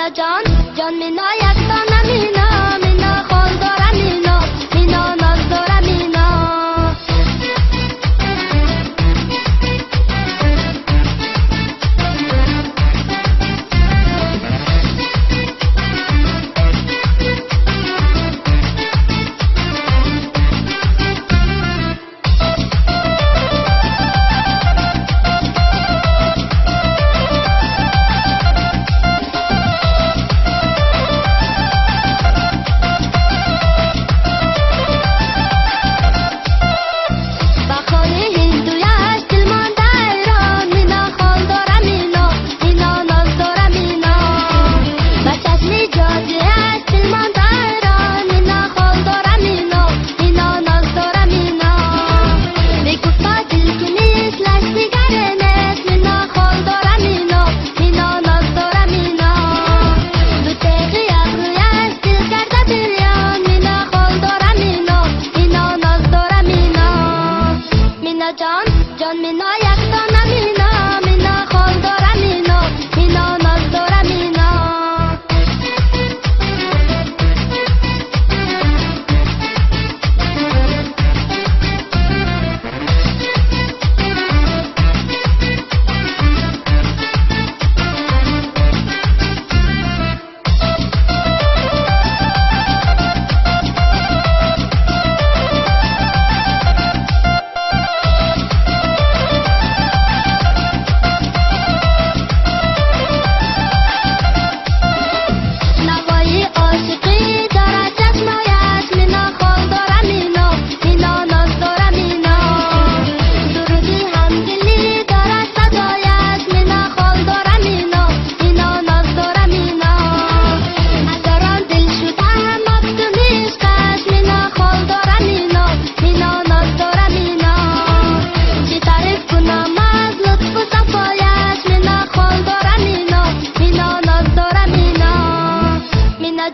مینا جان جان مینا یکتانه مینا مینا خال داره مینا مینا ناز داره مینا جان جان مینا یکتانه مینا مینا خال داره مینا مینا ناز داره مینا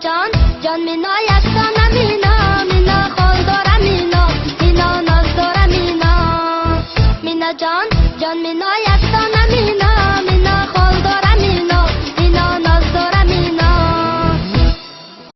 جان جان مینا یکتانه مینا مینا خال داره مینا مینا ناز داره مینا مینا جان جان مینا یکتانه مینا